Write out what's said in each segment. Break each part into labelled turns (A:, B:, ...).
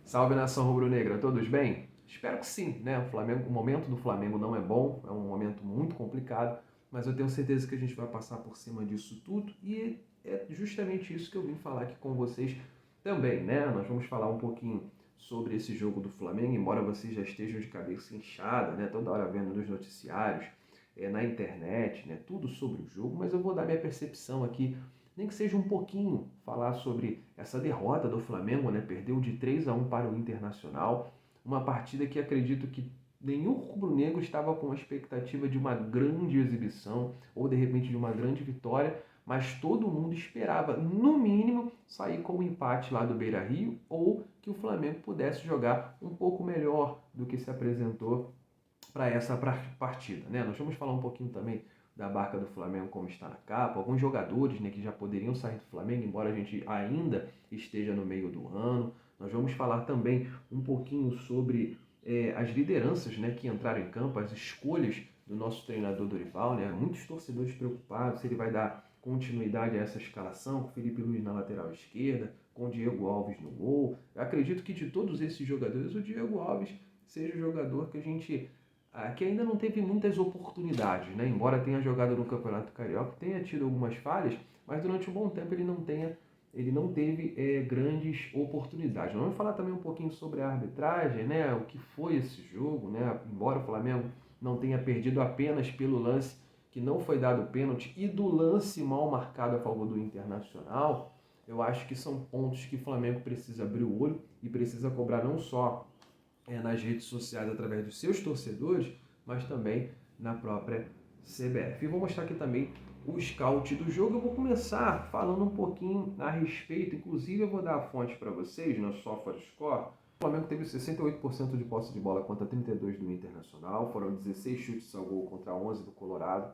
A: Salve, nação rubro-negra, todos bem? Espero que sim, né? O momento do Flamengo não é bom, é um momento muito complicado, mas eu tenho certeza que a gente vai passar por cima disso tudo e é justamente isso que eu vim falar aqui com vocês também, né? Nós vamos falar um pouquinho sobre esse jogo do Flamengo, embora vocês já estejam de cabeça inchada, né? Toda hora vendo nos noticiários, na internet, né? Tudo sobre o jogo, mas eu vou dar minha percepção aqui, nem que seja um pouquinho, falar sobre essa derrota do Flamengo, né? Perdeu de 3-1 para o Internacional, uma partida que acredito que nenhum rubro-negro estava com a expectativa de uma grande exibição ou de repente de uma grande vitória, mas todo mundo esperava, no mínimo, sair com um empate lá do Beira-Rio ou que o Flamengo pudesse jogar um pouco melhor do que se apresentou para essa partida, né? Nós vamos falar um pouquinho também da barca do Flamengo como está na capa, alguns jogadores, né, que já poderiam sair do Flamengo, embora a gente ainda esteja no meio do ano. Nós vamos falar também um pouquinho sobre as lideranças, né, que entraram em campo, as escolhas do nosso treinador Dorival, né? Muitos torcedores preocupados se ele vai dar continuidade a essa escalação, com o Felipe Luiz na lateral esquerda, com o Diego Alves no gol. Eu acredito que de todos esses jogadores, o Diego Alves seja o jogador que a gente que ainda não teve muitas oportunidades, né? Embora tenha jogado no Campeonato Carioca, tenha tido algumas falhas, mas durante um bom tempo ele não teve grandes oportunidades. Vamos falar também um pouquinho sobre a arbitragem, né? O que foi esse jogo, né? Embora o Flamengo não tenha perdido apenas pelo lance que não foi dado pênalti e do lance mal marcado a favor do Internacional, eu acho que são pontos que o Flamengo precisa abrir o olho e precisa cobrar não só nas redes sociais através dos seus torcedores, mas também na própria CBF. E vou mostrar aqui também o scout do jogo. Eu vou começar falando um pouquinho a respeito, inclusive eu vou dar a fonte para vocês no SofaScore. O Flamengo teve 68% de posse de bola contra 32% do Internacional, foram 16 chutes ao gol contra 11 do Colorado.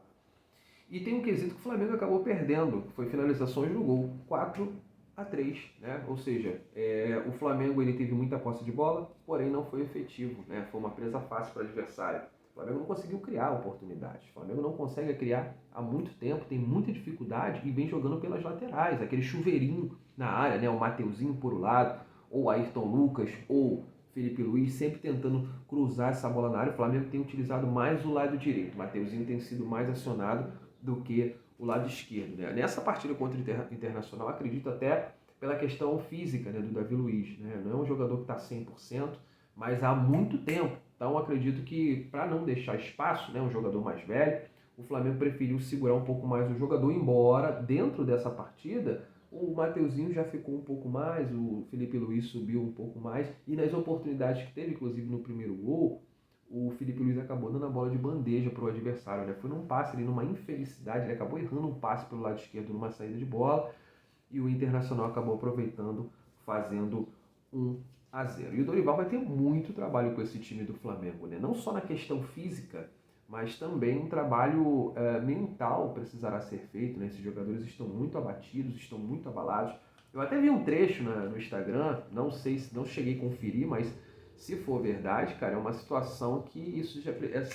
A: E tem um quesito que o Flamengo acabou perdendo, que foi finalizações no gol, 4-3, né? Ou seja, o Flamengo ele teve muita posse de bola, porém não foi efetivo, né? Foi uma presa fácil para o adversário. O Flamengo não conseguiu criar oportunidades. O Flamengo não consegue criar há muito tempo, tem muita dificuldade e vem jogando pelas laterais, aquele chuveirinho na área, né? O Mateuzinho por um lado, ou Ayrton Lucas, ou Felipe Luiz, sempre tentando cruzar essa bola na área. O Flamengo tem utilizado mais o lado direito. O Mateuzinho tem sido mais acionado do que o lado esquerdo, né? Nessa partida contra o Internacional, acredito até pela questão física, né, do Davi Luiz, né? Não é um jogador que está 100%, mas há muito tempo. Então acredito que para não deixar espaço, né, um jogador mais velho, o Flamengo preferiu segurar um pouco mais o jogador, embora dentro dessa partida o Mateuzinho já ficou um pouco mais, o Felipe Luiz subiu um pouco mais, e nas oportunidades que teve, inclusive no primeiro gol, o Felipe Luiz acabou dando a bola de bandeja para o adversário, né? Foi num passe ali, numa infelicidade, ele acabou errando um passe pelo lado esquerdo numa saída de bola e o Internacional acabou aproveitando, fazendo 1-0. E o Dorival vai ter muito trabalho com esse time do Flamengo, né? Não só na questão física, mas também um trabalho mental precisará ser feito, né? Esses jogadores estão muito abatidos, estão muito abalados. Eu até vi um trecho no Instagram, não sei se não cheguei a conferir, mas se for verdade, cara, é uma situação que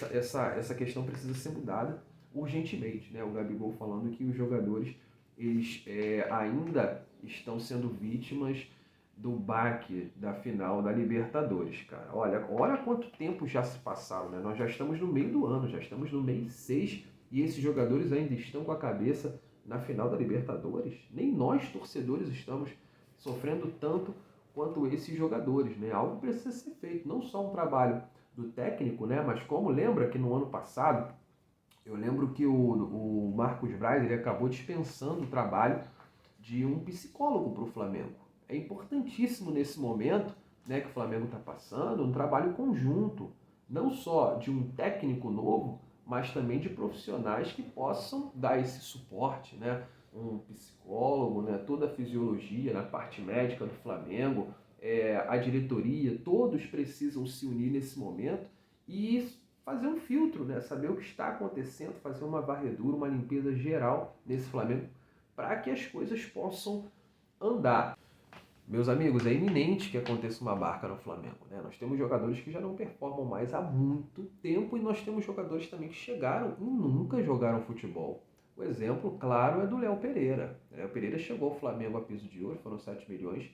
A: essa questão precisa ser mudada urgentemente, né? O Gabigol falando que os jogadores eles ainda estão sendo vítimas do baque da final da Libertadores, cara. Olha quanto tempo já se passaram, né? Nós já estamos no meio do ano, já estamos no mês 6 e esses jogadores ainda estão com a cabeça na final da Libertadores. Nem nós, torcedores, estamos sofrendo tanto quanto esses jogadores, né? Algo precisa ser feito, não só um trabalho do técnico, né? Mas como lembra que no ano passado, eu lembro que o Marcos Braz ele acabou dispensando o trabalho de um psicólogo para o Flamengo. É importantíssimo nesse momento, né, que o Flamengo está passando, um trabalho conjunto, não só de um técnico novo, mas também de profissionais que possam dar esse suporte, né? Um psicólogo, né? Toda a fisiologia na parte médica do Flamengo, a diretoria, todos precisam se unir nesse momento e fazer um filtro, né? Saber o que está acontecendo, fazer uma varredura, uma limpeza geral nesse Flamengo para que as coisas possam andar. Meus amigos, é iminente que aconteça uma barca no Flamengo, né? Nós temos jogadores que já não performam mais há muito tempo e nós temos jogadores também que chegaram e nunca jogaram futebol. O exemplo, claro, é do Léo Pereira. O Léo Pereira chegou ao Flamengo a piso de ouro, foram 7 milhões,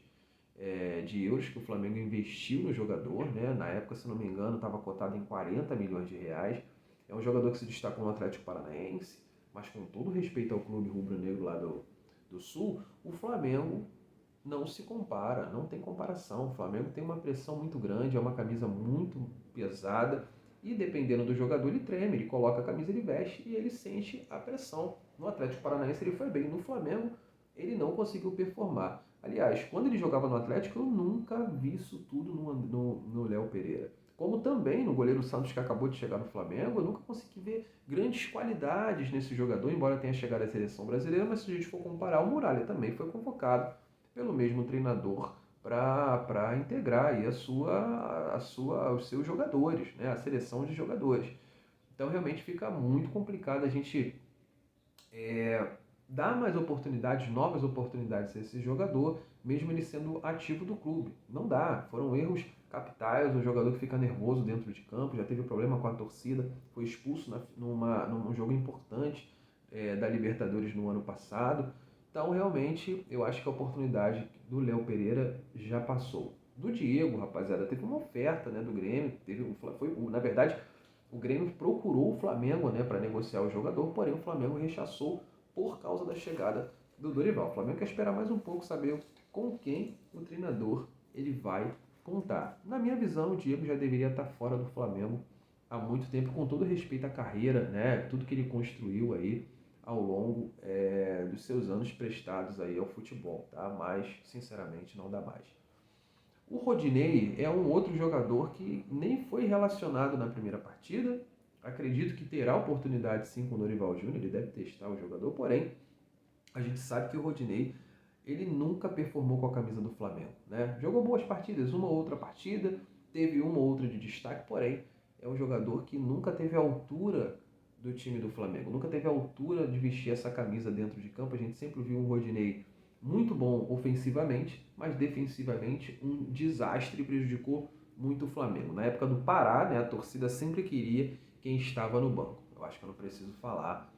A: de euros que o Flamengo investiu no jogador, né? Na época, se não me engano, estava cotado em 40 milhões de reais. É um jogador que se destacou no Atlético Paranaense, mas com todo respeito ao clube rubro-negro lá do Sul, o Flamengo não se compara, não tem comparação. O Flamengo tem uma pressão muito grande, é uma camisa muito pesada e dependendo do jogador ele treme, ele coloca a camisa, ele veste e ele sente a pressão. No Atlético Paranaense ele foi bem, no Flamengo ele não conseguiu performar. Aliás, quando ele jogava no Atlético eu nunca vi isso tudo no Léo Pereira. Como também no goleiro Santos que acabou de chegar no Flamengo, eu nunca consegui ver grandes qualidades nesse jogador, embora tenha chegado à seleção brasileira, mas se a gente for comparar, o Muralha também foi convocado pelo mesmo treinador para integrar aí os seus jogadores, né? A seleção de jogadores. Então realmente fica muito complicado a gente dar mais oportunidades, novas oportunidades a esse jogador, mesmo ele sendo ativo do clube. Não dá, foram erros capitais, um jogador que fica nervoso dentro de campo, já teve problema com a torcida, foi expulso num jogo importante da Libertadores no ano passado. Então, realmente, eu acho que a oportunidade do Léo Pereira já passou. Do Diego, rapaziada, teve uma oferta, né, do Grêmio, na verdade, o Grêmio procurou o Flamengo, né, para negociar o jogador, porém o Flamengo rechaçou por causa da chegada do Dorival. O Flamengo quer esperar mais um pouco, saber com quem o treinador ele vai contar. Na minha visão, o Diego já deveria estar fora do Flamengo há muito tempo, com todo respeito à carreira, né, tudo que ele construiu aí ao longo dos seus anos prestados aí ao futebol, tá? Mas, sinceramente, não dá mais. O Rodinei é um outro jogador que nem foi relacionado na primeira partida. Acredito que terá oportunidade sim com o Dorival Júnior, ele deve testar o jogador, porém, a gente sabe que o Rodinei ele nunca performou com a camisa do Flamengo, né? Jogou boas partidas, uma ou outra partida, teve uma ou outra de destaque, porém, é um jogador que nunca teve a altura do time do Flamengo, nunca teve a altura de vestir essa camisa dentro de campo. A gente sempre viu um Rodinei muito bom ofensivamente, mas defensivamente um desastre e prejudicou muito o Flamengo. Na época do Pará, né, a torcida sempre queria quem estava no banco. Eu acho que eu não preciso falar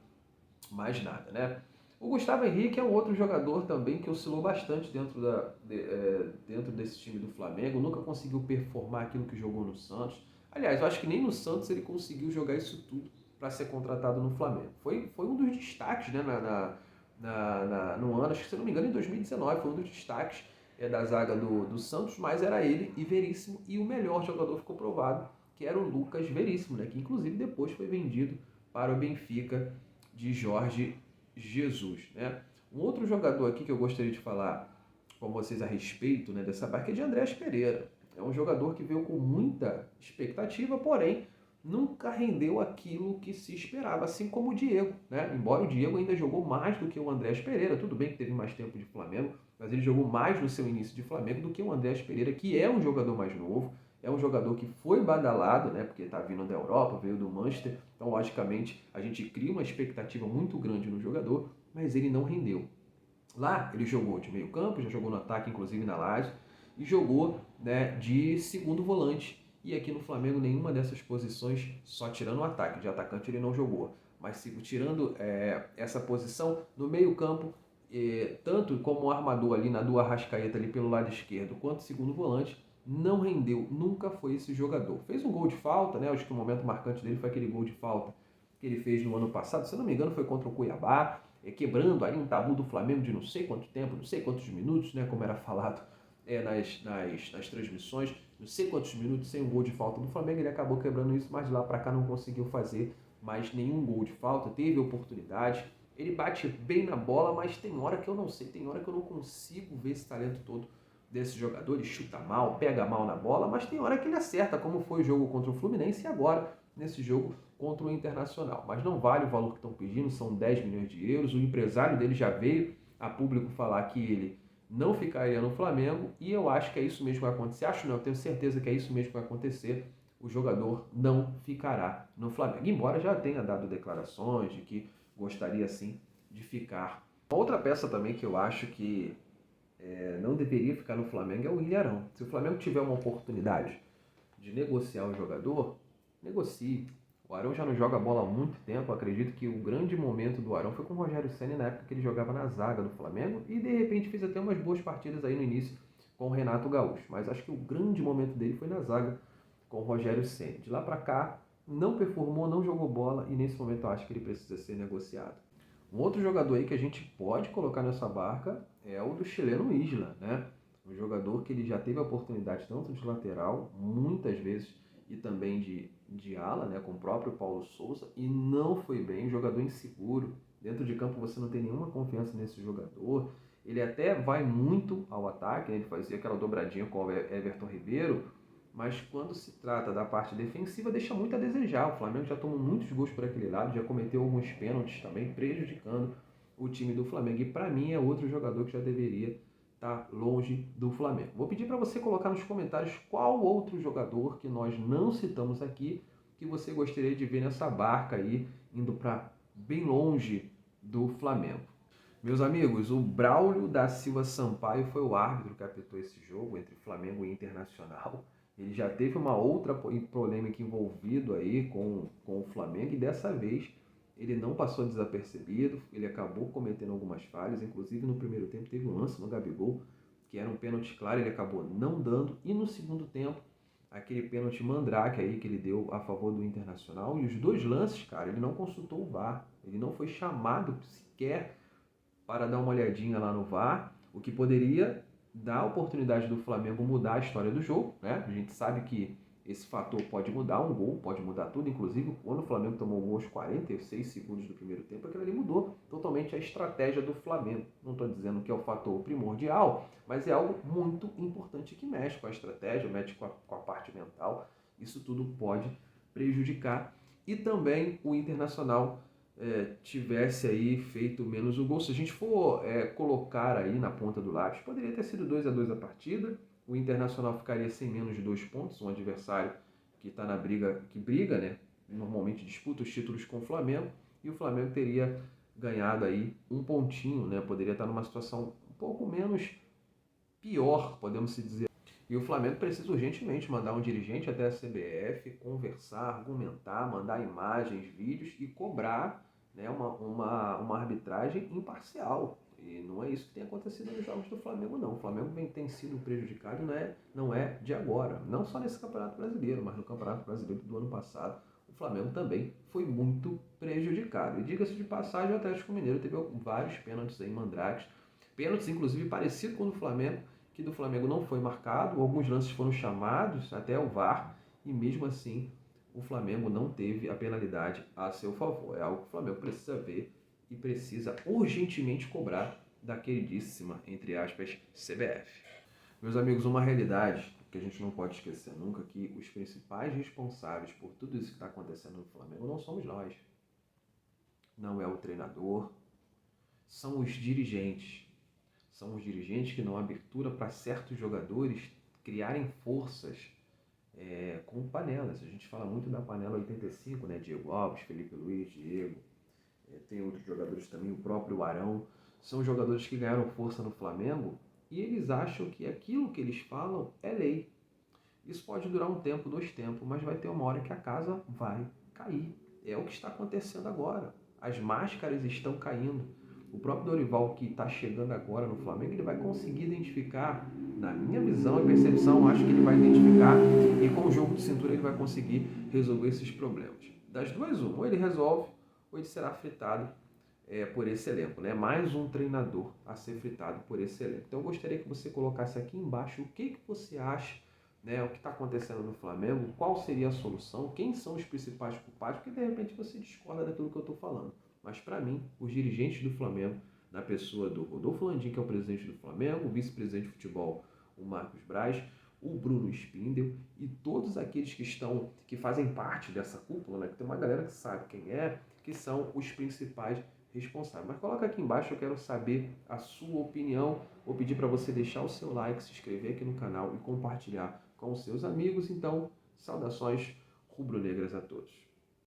A: mais nada, né? O Gustavo Henrique é um outro jogador também que oscilou bastante dentro desse time do Flamengo, nunca conseguiu performar aquilo que jogou no Santos. Aliás, eu acho que nem no Santos ele conseguiu jogar isso tudo para ser contratado no Flamengo. Foi um dos destaques, né, no ano, acho que se não me engano em 2019, foi um dos destaques da zaga do Santos, mas era ele e Veríssimo, e o melhor jogador ficou provado, que era o Lucas Veríssimo, né, que inclusive depois foi vendido para o Benfica de Jorge Jesus, né? Um outro jogador aqui que eu gostaria de falar com vocês a respeito, né, dessa barca é de Andreas Pereira. É um jogador que veio com muita expectativa, porém nunca rendeu aquilo que se esperava, assim como o Diego, né? Embora o Diego ainda jogou mais do que o Andreas Pereira, tudo bem que teve mais tempo de Flamengo, mas ele jogou mais no seu início de Flamengo do que o Andreas Pereira, que é um jogador mais novo, é um jogador que foi badalado, né, porque está vindo da Europa, veio do Manchester, então logicamente a gente cria uma expectativa muito grande no jogador, mas ele não rendeu. Lá ele jogou de meio campo, já jogou no ataque, inclusive na Lazio, e jogou, né, de segundo volante. E aqui no Flamengo nenhuma dessas posições, só tirando o ataque, de atacante ele não jogou. Mas tirando essa posição, no meio campo, tanto como armador ali na do Arrascaeta ali pelo lado esquerdo, quanto segundo volante, não rendeu, nunca foi esse jogador. Fez um gol de falta, né? Acho que o momento marcante dele foi aquele gol de falta que ele fez no ano passado, se eu não me engano foi contra o Cuiabá, quebrando aí um tabu do Flamengo de não sei quanto tempo, não sei quantos minutos, né? Como era falado nas transmissões, não sei quantos minutos sem um gol de falta do Flamengo, ele acabou quebrando isso, mas de lá para cá não conseguiu fazer mais nenhum gol de falta, teve oportunidade, ele bate bem na bola, mas tem hora que eu não sei, tem hora que eu não consigo ver esse talento todo desse jogador, ele chuta mal, pega mal na bola, mas tem hora que ele acerta, como foi o jogo contra o Fluminense e agora nesse jogo contra o Internacional. Mas não vale o valor que estão pedindo, são 10 milhões de euros, o empresário dele já veio a público falar que ele não ficaria no Flamengo e eu acho que é isso mesmo que vai acontecer, acho não, eu tenho certeza que é isso mesmo que vai acontecer, o jogador não ficará no Flamengo, embora já tenha dado declarações de que gostaria sim de ficar. Outra peça também que eu acho que não deveria ficar no Flamengo é o Ilharão. Se o Flamengo tiver uma oportunidade de negociar o jogador, negocie. O Arão já não joga bola há muito tempo. Eu acredito que o grande momento do Arão foi com o Rogério Ceni na época que ele jogava na zaga do Flamengo e de repente fez até umas boas partidas aí no início com o Renato Gaúcho. Mas acho que o grande momento dele foi na zaga com o Rogério Ceni. De lá para cá, não performou, não jogou bola e nesse momento eu acho que ele precisa ser negociado. Um outro jogador aí que a gente pode colocar nessa barca é o do chileno Isla, né? Um jogador que ele já teve a oportunidade tanto de lateral, muitas vezes, e também de ala, né? Com o próprio Paulo Sousa, e não foi bem, um jogador inseguro. Dentro de campo você não tem nenhuma confiança nesse jogador. Ele até vai muito ao ataque, né? Ele fazia aquela dobradinha com o Everton Ribeiro, mas quando se trata da parte defensiva, deixa muito a desejar. O Flamengo já tomou muitos gols por aquele lado, já cometeu alguns pênaltis também, prejudicando o time do Flamengo. E para mim é outro jogador que já deveria estar longe do Flamengo. Vou pedir para você colocar nos comentários qual outro jogador que nós não citamos aqui que você gostaria de ver nessa barca aí, indo para bem longe do Flamengo. Meus amigos, o Braulio da Silva Sampaio foi o árbitro que apitou esse jogo entre Flamengo e Internacional. Ele já teve uma outra polêmica envolvido aí com o Flamengo e dessa vez ele não passou desapercebido, ele acabou cometendo algumas falhas, inclusive no primeiro tempo teve um lance no Gabigol, que era um pênalti claro, ele acabou não dando, e no segundo tempo, aquele pênalti mandrake aí que ele deu a favor do Internacional, e os dois lances, cara, ele não consultou o VAR, ele não foi chamado sequer para dar uma olhadinha lá no VAR, o que poderia dar a oportunidade do Flamengo mudar a história do jogo, né? A gente sabe que esse fator pode mudar um gol, pode mudar tudo, inclusive quando o Flamengo tomou o gol aos 46 segundos do primeiro tempo, aquilo ali mudou totalmente a estratégia do Flamengo. Não estou dizendo que é o fator primordial, mas é algo muito importante que mexe com a estratégia, mexe com a parte mental. Isso tudo pode prejudicar. E também o Internacional tivesse aí feito menos o gol. Se a gente for colocar aí na ponta do lápis, poderia ter sido 2-2 a partida, o Internacional ficaria sem menos de 2 pontos, um adversário que está na briga, que briga, né? Normalmente disputa os títulos com o Flamengo, e o Flamengo teria ganhado aí um pontinho, né? Poderia estar numa situação um pouco menos pior, podemos se dizer. E o Flamengo precisa urgentemente mandar um dirigente até a CBF, conversar, argumentar, mandar imagens, vídeos e cobrar, né, uma arbitragem imparcial. E não é isso que tem acontecido nos jogos do Flamengo, não. O Flamengo tem sido prejudicado, não é de agora. Não só nesse Campeonato Brasileiro, mas no Campeonato Brasileiro do ano passado, o Flamengo também foi muito prejudicado. E diga-se de passagem, o Atlético Mineiro teve vários pênaltis aí, mandrakes. Pênaltis, inclusive, parecido com o do Flamengo, que do Flamengo não foi marcado, alguns lances foram chamados até o VAR, e mesmo assim o Flamengo não teve a penalidade a seu favor. É algo que o Flamengo precisa ver e precisa urgentemente cobrar da queridíssima, entre aspas, CBF. Meus amigos, uma realidade que a gente não pode esquecer nunca, que os principais responsáveis por tudo isso que está acontecendo no Flamengo não somos nós. Não é o treinador, são os dirigentes. São os dirigentes que dão abertura para certos jogadores criarem forças com panelas. A gente fala muito da panela 85, né? Diego Alves, Felipe Luiz, Diego. Tem outros jogadores também, o próprio Arão. São jogadores que ganharam força no Flamengo e eles acham que aquilo que eles falam é lei. Isso pode durar um tempo, 2 tempos, mas vai ter uma hora que a casa vai cair. É o que está acontecendo agora. As máscaras estão caindo. O próprio Dorival, que está chegando agora no Flamengo, ele vai conseguir identificar, na minha visão e percepção, acho que ele vai identificar e com o jogo de cintura ele vai conseguir resolver esses problemas. Das duas, uma, ou ele resolve ou ele será fritado por esse elenco, né? Mais um treinador a ser fritado por esse elenco. Então eu gostaria que você colocasse aqui embaixo o que você acha, né, o que está acontecendo no Flamengo, qual seria a solução, quem são os principais culpados, porque de repente você discorda daquilo que eu estou falando. Mas para mim, os dirigentes do Flamengo, na pessoa do Rodolfo Landim, que é o presidente do Flamengo, o vice-presidente de futebol, o Marcos Braz, o Bruno Spindel e todos aqueles que fazem parte dessa cúpula, né, que tem uma galera que sabe quem é, que são os principais responsáveis. Mas coloca aqui embaixo, eu quero saber a sua opinião. Vou pedir para você deixar o seu like, se inscrever aqui no canal e compartilhar com os seus amigos. Então, saudações rubro-negras a todos.